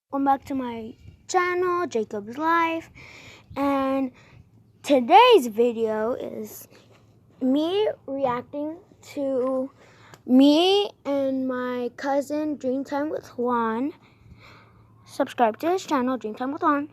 Welcome back to my channel, Jacob's Life, and today's video is me reacting to me and my cousin Dreamtime with Juan. Subscribe to his channel, Dreamtime with Juan.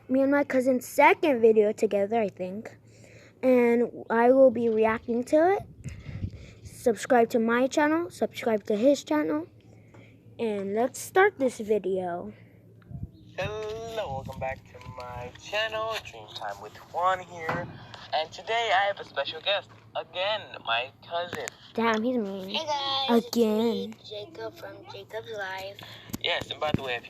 Me and my cousin's second video together, I think, and I will be reacting to it. Subscribe to my channel, subscribe to his channel, and let's start this video. Hello, welcome back to my channel, Dreamtime with Juan here, and today I have a special guest, again, my cousin. Damn, he's mean. Hey guys, Again. it's me, Jacob from Jacob's Life. Yes, and by the way,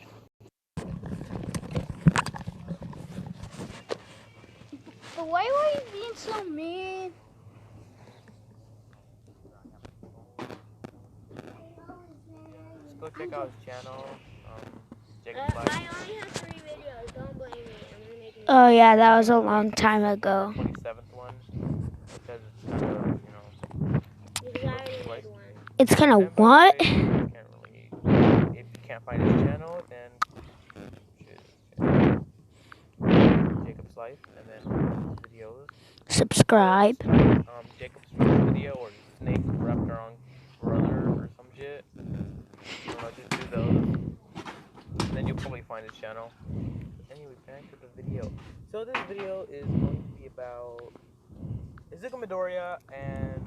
But why were you being so mean? let's go check out his channel, Jacob's I Life, only have 3 videos, don't blame me. I'm gonna make Oh yeah, that was a long time ago. 27th one, because it's kind of, because I already made one. It's kind of and by what? the way, you can't really, if you can't find his channel, then Jacob's Life, and then videos. Subscribe. Jacob's video or snake wrapped around brother or some shit. Just do those. And then you'll probably find his channel. Anyway, back to the video. So this video is going to be about Izuku Midoriya and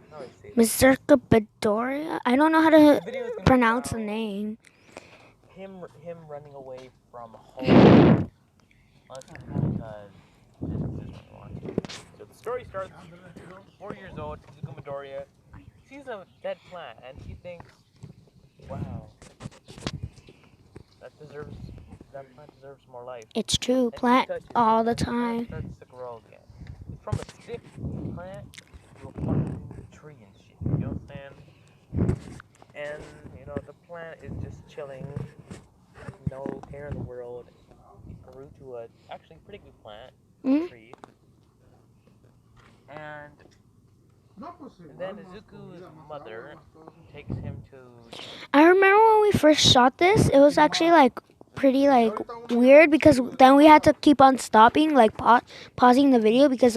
how do I say this? Mr. Bedoria? I don't know how The to video is gonna be pronounce the about name. Him running away from home. Because this is what I want. So the story starts 4 years old, Izuku Midoriya sees a dead plant and he thinks, wow, that plant deserves more life. It's true. And he Plant touches it, all the and the time. plant starts to grow again. It's from a stick plant to a fucking tree and shit. You understand? And the plant is just chilling, no care in the world. It grew to a actually pretty good plant, tree. And then Izuku's mother takes him to. I remember when we first shot this, it was actually like pretty like weird because then we had to keep on stopping, like pausing the video because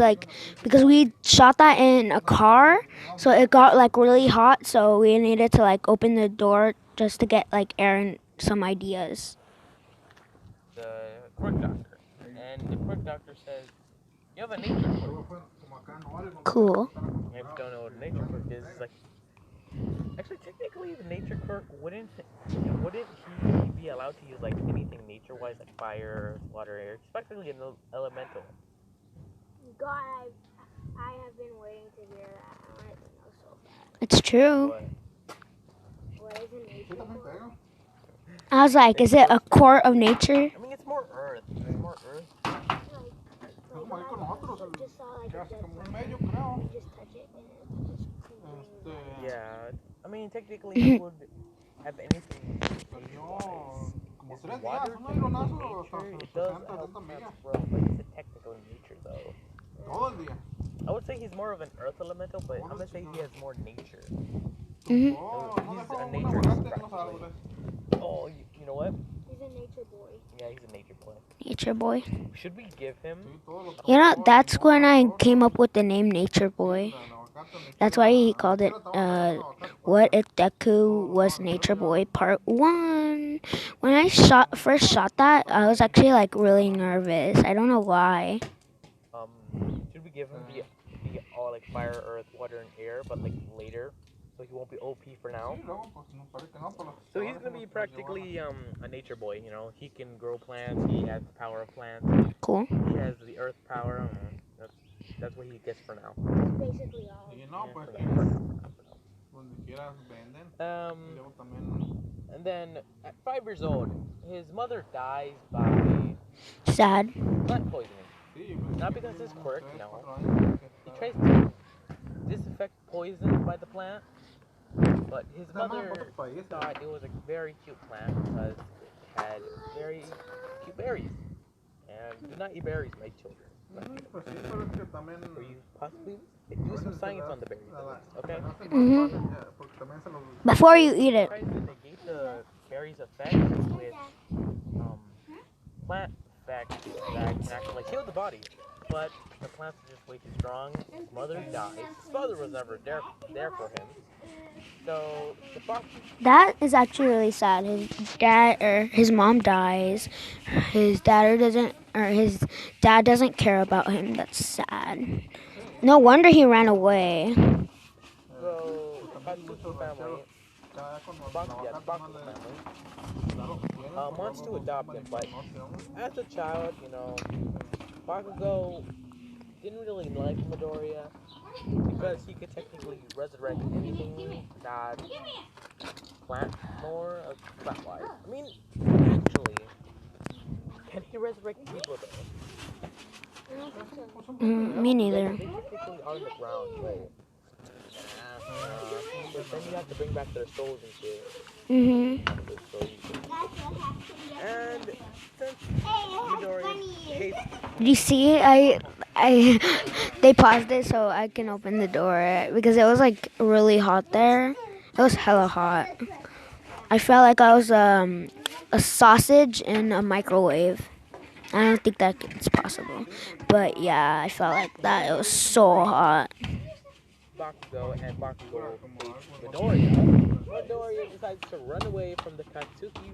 we shot that in a car, so it got like really hot, so we needed to like open the door just to get like air and some ideas. The quirk doctor, and the quirk doctor says, "You have a nature quirk." Cool. If you don't know what a nature quirk is, it's like actually technically the nature quirk wouldn't he be allowed to use like anything nature-wise like fire, water, air? It's practically an elemental. God, I have been waiting to hear that. I wanted to know so bad. It's true. What is a nature quirk? I was like, is it a core of nature? I mean, it's more earth. It's more earth. Just saw like a dead plant. You just touch it and it just brings Yeah. I mean, technically, it would have anything. Is water technically nature? It does help plants grow, but it's a technical nature, though. I would say he's more of an earth elemental, but I'm gonna say he has more nature. Mhm. He's a naturist, practically. Oh, you know what? He's a nature boy. Yeah, he's a nature boy. Nature Boy. Should we give him? You know, that's when I came up with the name Nature Boy. That's why he called it, What If Deku Was Nature Boy Part 1. When I first shot that, I was actually like really nervous. I don't know why. Should we give him the all like fire, earth, water, and air, but like later, so he won't be OP for now? So he's gonna be practically a nature boy. He can grow plants. He has the power of plants. Cool. He has the earth power. That's what he gets for now. Basically all. And then at 5 years old, his mother dies by Sad. plant poisoning. Not because his quirk, no. He tries to disinfect poison by the plant, but his mother thought it was a very cute plant because it had very cute berries. And do not eat berries, my children. Or you possibly do some science on the berries, okay? Mhm. Before you eat it. Tries to negate the berries effect with plant effects that can actually heal the body. But the plants are just way too strong. His mother dies. His father was never there for him. So the fox. That is actually really sad. His dad or his mom dies. His dad doesn't care about him. That's sad. No wonder he ran away. So Katsuki family, the Bakugo family, wants to adopt him, but as a child, Bakugo didn't really like Midoriya because he could technically resurrect anything that plant nor plant life. I mean, actually, can he resurrect people though? Me neither. They technically are on the ground, but but then you have to bring back their souls and shit. And since Midoriya hates. Did you see? They paused it so I can open the door because it was like really hot there. It was hella hot. I felt like I was a sausage in a microwave. I don't think that's possible, but yeah, I felt like that. It was so hot. Bakugo and Bakugo hates Midoriya. Midoriya decides to run away from the Katsuki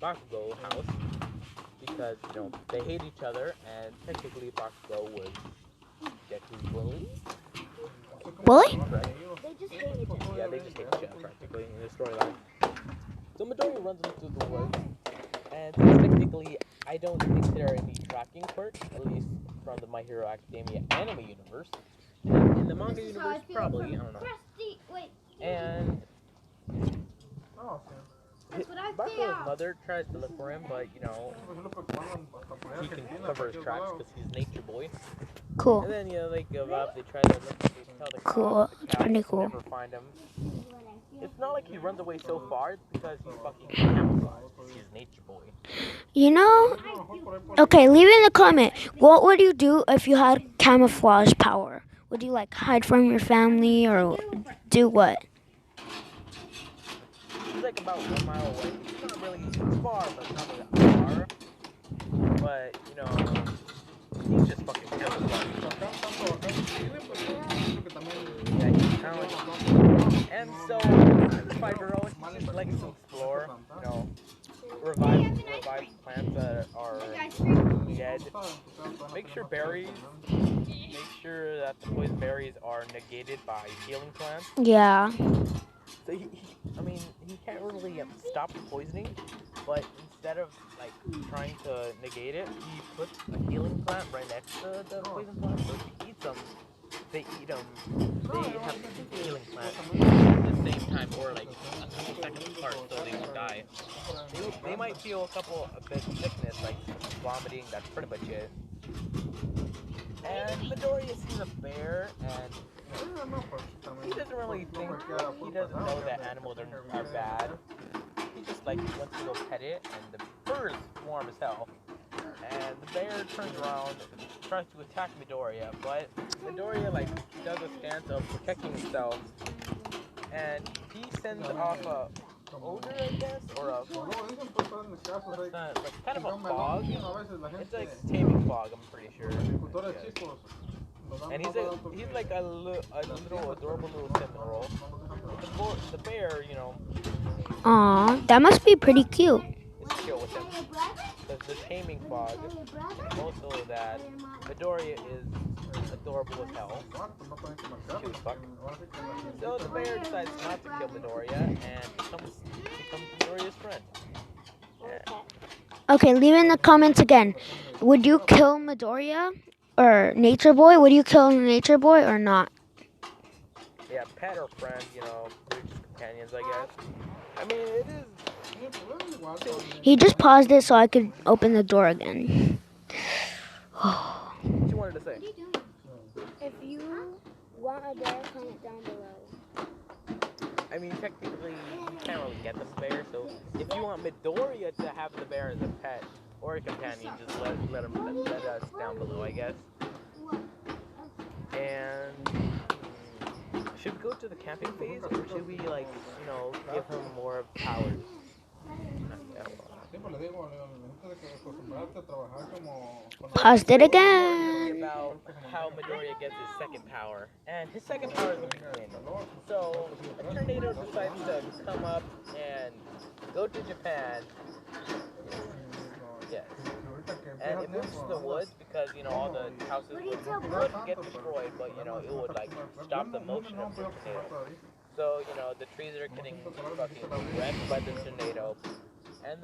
Bakugo house because they hate each other, and technically Bakugo was Deku's bully. Bully? They just hate each other. Yeah, they just hate each other practically in the storyline. So Midoriya runs into the woods, and since technically I don't think there are any tracking quirks, at least from the My Hero Academia anime universe. And in the manga universe, probably, I don't know. And Bakugo's mother tries to look for him, but he can cover his tracks because he's Nature Boy. Cool. And then they give up. They try to tell the Cool. cops, It's pretty cool. never find him. It's not like he runs away so far because he's fucking camouflaged. He's Nature Boy. Okay, leave it in the comment. What would you do if you had camouflage power? Would you like hide from your family or do what? He's like about 1 mile away. It's not really far, but not really far. But, he's just fucking camouflaged. Yeah, he's talented. And so, as a 5-year-old, he just likes to explore, revive plants that are dead. Make sure that the poison berries are negated by healing plants. Yeah. So he can't really stop the poisoning, but instead of trying to negate it, he puts a healing plant right next to the poison plant. So if he eats them, they have the healing plant at the same time, or a couple seconds apart, so they won't die. They might feel a bit of sickness, like vomiting. That's pretty much it. And Midoriya sees a bear, and he doesn't really think, he doesn't know that animals are bad. He just wants to go pet it, and the bird is warm as hell. And the bear turns around and tries to attack Midoriya, but Midoriya does a stance of protecting himself, and he sends off a odor, I guess, or kind of a fog. It's like taming fog, I'm pretty sure. And he's like a little adorable little sentinel. The bear, Aw, that must be pretty cute. is chill with him. The taming fog is also that Midoriya is adorable as hell. Cute as fuck. So the bear decides not to kill Midoriya and becomes Midoriya's friend. Yeah. Okay, leave it in the comments again. Would you kill Midoriya or Nature Boy? Would you kill Nature Boy or not? Yeah, pet or friend, they're just companions, I guess. I mean, it is. He just paused it so I could open the door again. What you wanted to say? If you want a bear, comment down below. I mean, technically, you can't really get the bear, so if you want Midoriya to have the bear as a pet or a companion, just let us down below, I guess. And should we go to the camping phase, or should we give him more powers? Paused it So this part is gonna be again. about how Midoriya gets his second power, and his second power is gonna be wind. So a tornado decides to come up and go to Japan. Yes, and it moves to the woods because all the houses would get destroyed, but it would like stop the motion of the tornado. So the trees are getting fucking wrecked by the tornado, and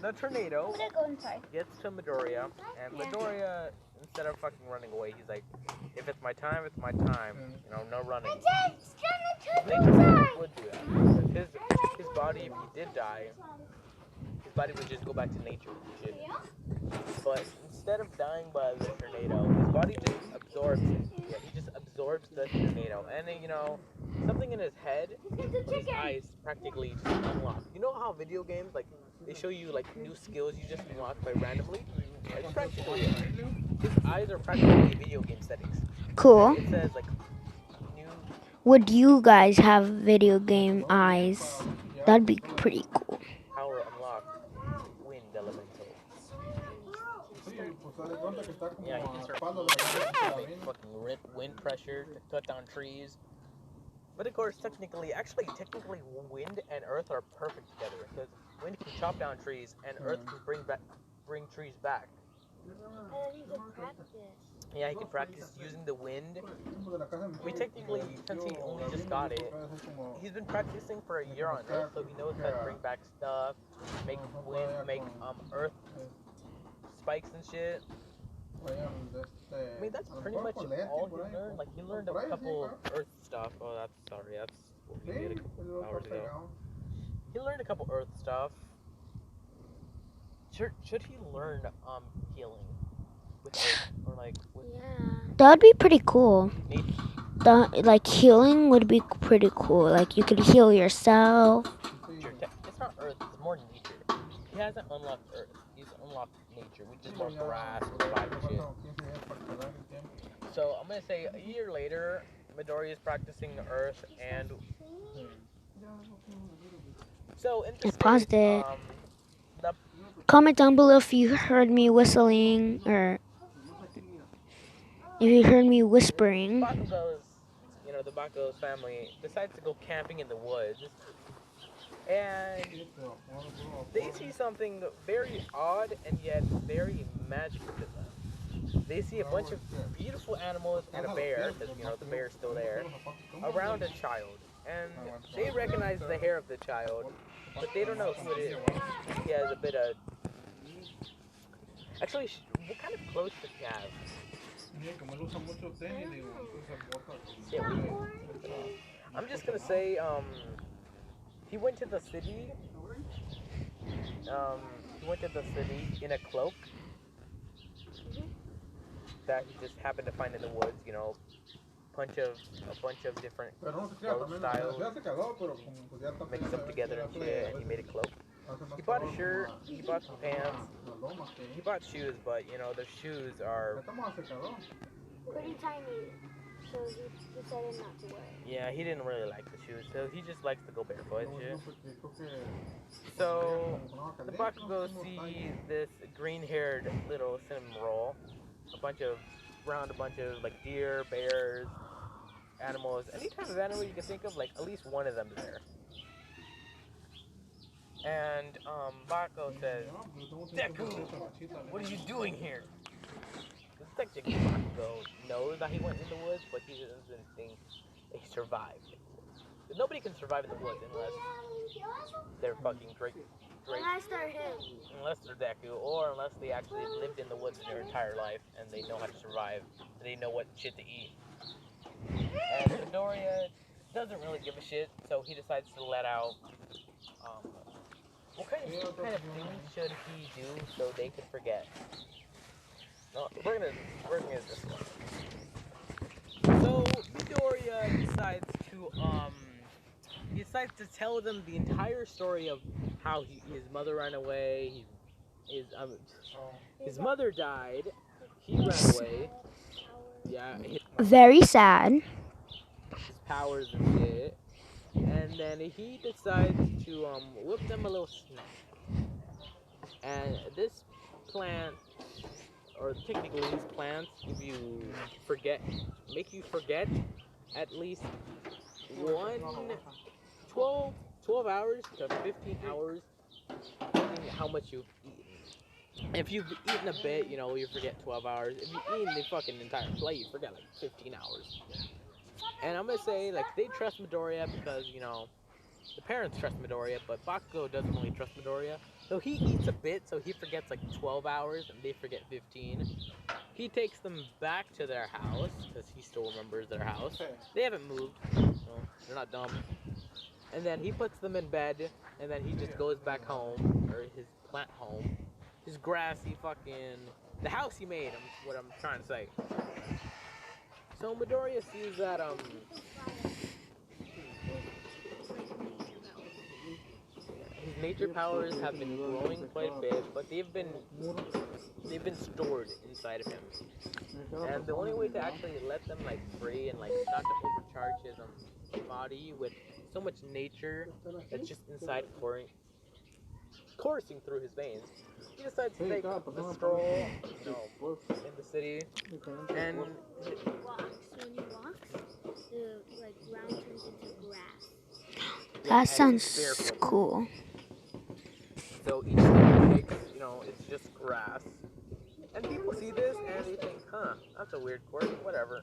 the tornado Go inside. gets to Midoriya, and Yeah. Midoriya, instead of fucking running away, he's like, if it's my time, it's my time. No running. Nature would do that. Because his body, if he did die, his body would just go back to nature and shit. But instead of dying by the tornado, his body just absorbs it. Yeah, he just absorbs the tornado. And then, something in his head, his eyes practically just unlock. You know how video games, like, they show you, like, new skills you just unlock by randomly? It's practically it. His eyes are practically video game settings. Cool. It says, like, new Would you guys have video game eyes? That'd be pretty cool. power unlocked wind elemental. Yeah, he can start make fucking wind pressure to cut down trees. But of course, technically, wind and earth are perfect together because wind can chop down trees and earth can bring trees back. And you can practice. Yeah, he can practice using the wind. I mean, technically, since he only just got it, he's been practicing for a year on Earth, so he knows how to bring back stuff, make wind, make earth spikes and shit. I mean, that's pretty much all he learned. Like, he learned a couple Earth stuff. Oh, that's what we did a couple hours ago. He learned a couple Earth stuff. Should he learn healing with Earth or like with That'd be pretty cool. nature? Like healing would be pretty cool. Like you could heal yourself. It's not Earth. It's more nature. He hasn't unlocked Earth. He's unlocked nature, which is more grass and life and shit. So I'm gonna say a year later, Midori is practicing Earth, and so in I this paused stage, it. the Comment down below if you heard me whistling or if you heard me whispering. the Bakugo's family decides to go camping in the woods, and they see something very odd and yet very magical to them. They see a bunch of beautiful animals and a bear, because the bear is still there, around a child, and they recognize the hair of the child, but they don't know who it is. He has a bit of. Actually, what kind of clothes does he have? Yeah, I'm just gonna say, he went to the city. He went to the city in a cloak that he just happened to find in the woods. A bunch of different clothes styles mixed up together and shit, and he made a cloak. He bought a shirt. He bought some pants. He bought shoes, but the shoes are. Pretty tiny. So he decided not to wear it. Yeah, he didn't really like the shoes, so he just likes to go barefoot and shit. So the Bakugo see this green-haired little cinnamon roll, a bunch of like deer, bears, animals, any type of animal you can think of, like at least one of them is there. And Bakugo says, "Deku, what are you doing here?" Because technically Bakugo knows that he went in the woods, but he doesn't think that he survived. Nobody can survive in the woods unless they're fucking great. Unless they're him. Unless they're Deku, or unless they actually lived in the woods their entire life and they know how to survive and they know what shit to eat. And Midoriya doesn't really give a shit, so he decides to let out. What kind of things should he do so they can forget? No, we're gonna this one. So Midoriya decides to tell them the entire story of how his mother ran away. His mother died. He ran away. Yeah, Very sad. his powers and shit. And then he decides to whip them a little snack. And this plant, or technically these plants, if you forget, make you forget at least one 12 hours to 15 hours, depending how much you've eaten. If you've eaten a bit, you know, you forget 12 hours. If you've eaten the fucking entire plate, you forget like 15 hours. And I'm gonna say, like, they trust Midoriya because, you know, the parents trust Midoriya, but Bakugo doesn't really trust Midoriya. So he eats a bit, so he forgets like 12 hours, and they forget 15. He takes them back to their house, because he still remembers their house. They haven't moved, so they're not dumb. And then he puts them in bed, and then he just goes back home, or his plant home. His grassy fucking... the house he made, what I'm trying to say. So Midoriya sees that, his nature powers have been growing quite a bit, but they've been stored inside of him. And the only way to actually let them like free and like not to overcharge his body with so much nature that's just inside coursing through his veins, he decides to take a stroll, you know, in the city, and Walks. When he walks, the like ground turns into grass. That sounds cool. So each step he takes, you know, it's just grass. And people see this and they think, huh, that's a weird quirk, whatever.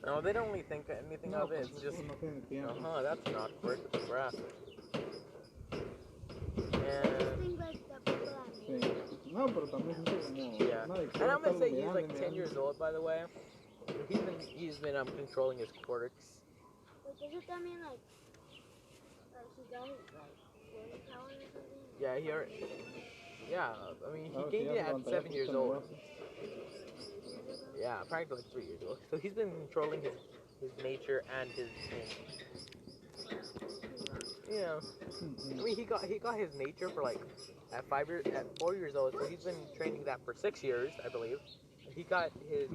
No, they don't really think anything of it. It's just, huh, that's not a quirk, it's grass. And yeah, and I'm gonna say he's like 10 years old, by the way. He's been controlling his quirks. Wait, doesn't that mean like he got his like sword power or something? Yeah, I mean he gained it at 7 years old. Yeah, practically like 3 years old. So he's been controlling his nature and his yeah. I mean he got his nature for like at 4 years old, so he's been training that for 6 years, I believe. He got his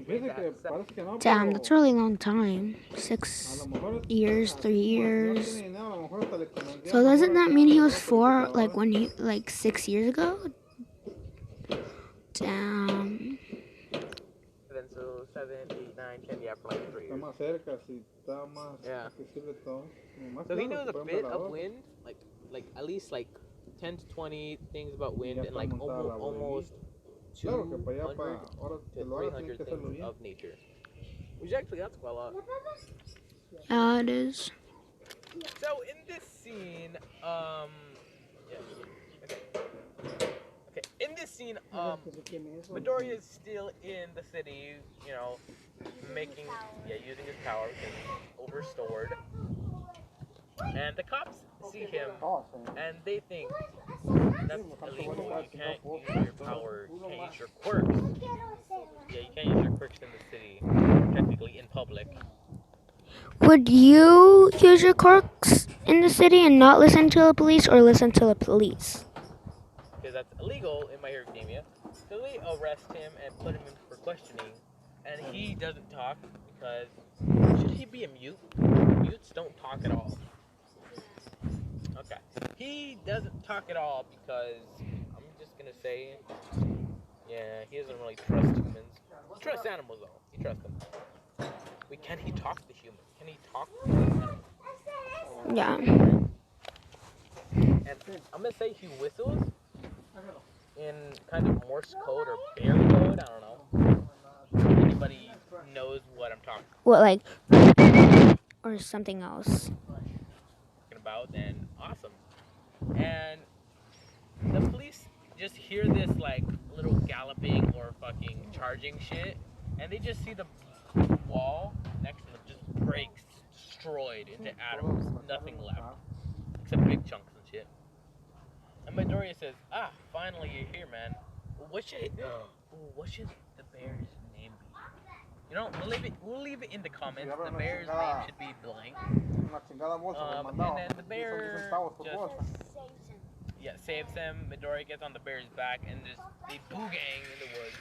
Damn, that's a really long time. 6 years, 3 years. So doesn't that mean he was 4 like when he 6 years ago? Damn. And then so 7, 8, 9, 10, yeah, for like 3 years. Yeah. So he knows a bit of wind, like at least like 10 to 20 things about wind, and like almost 200 to 300 things of nature. Which actually, that's quite a lot. Yeah, it is. So in this scene, yeah, okay. In this scene, Midoriya is still in the city, you know, using his power because he's overstored. And the cops see him, and they think that's illegal. You can't use your power. You can't use your quirks. Yeah, you can't use your quirks in the city, technically in public. Would you use your quirks in the city and not listen to the police, or listen to the police? Because that's illegal in My Hero Academia. So they arrest him and put him in for questioning, and he doesn't talk because should he be a mute? Mutes don't talk at all. Okay. He doesn't talk at all because I'm just gonna say, yeah, he doesn't really trust humans. He trusts animals though. He trusts them. Wait, can he talk to humans? Can he talk to animals? Yeah. And I'm gonna say he whistles in kind of Morse code or bear code. I don't know. If anybody knows what I'm talking Or something else. about, then awesome. And the police just hear this like little galloping or fucking charging shit, and they just see the wall next to them just breaks, destroyed into atoms, nothing left except big chunks and shit. And Midoriya says, finally you're here, man. What should the bear's name be? You know, we'll leave it in the comments. The bear's name should be blank. And then the bear just saves him. Midoriya gets on the bear's back and just they boogang in the woods.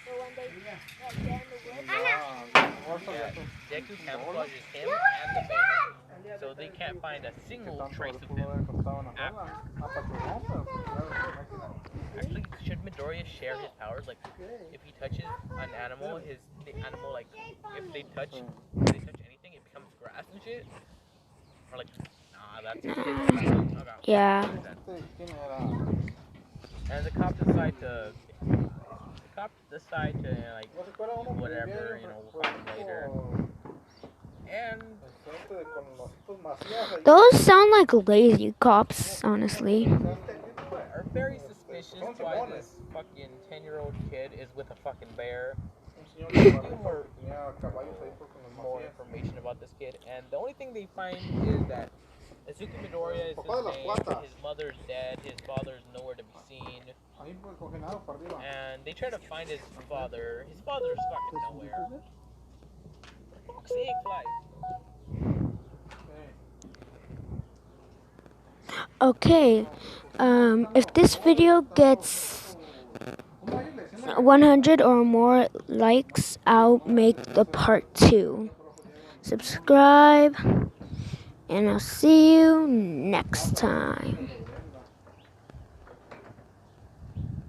So when they get in the woods. Yeah, Deku camouflages him and the bear, so they can't find a single trace of him after. Actually, should Midoriya share his powers? Like, if he touches an animal, the animal, like, if they touch anything, it becomes grass and shit. Or like, nah, that's his power. Okay. Yeah. And the cops decide to like whatever, we'll find him later. And Those sound like lazy cops, honestly. are very suspicious why this fucking 10-year-old kid is with a fucking bear. Do more information about this kid, and the only thing they find is that Izuku Midoriya is his name, his mother's dead, his father's nowhere to be seen, and they try to find his father. His father's fucking nowhere. For fuck's sake, like. Okay, if this video gets 100 or more likes, I'll make the part 2. Subscribe, and I'll see you next time.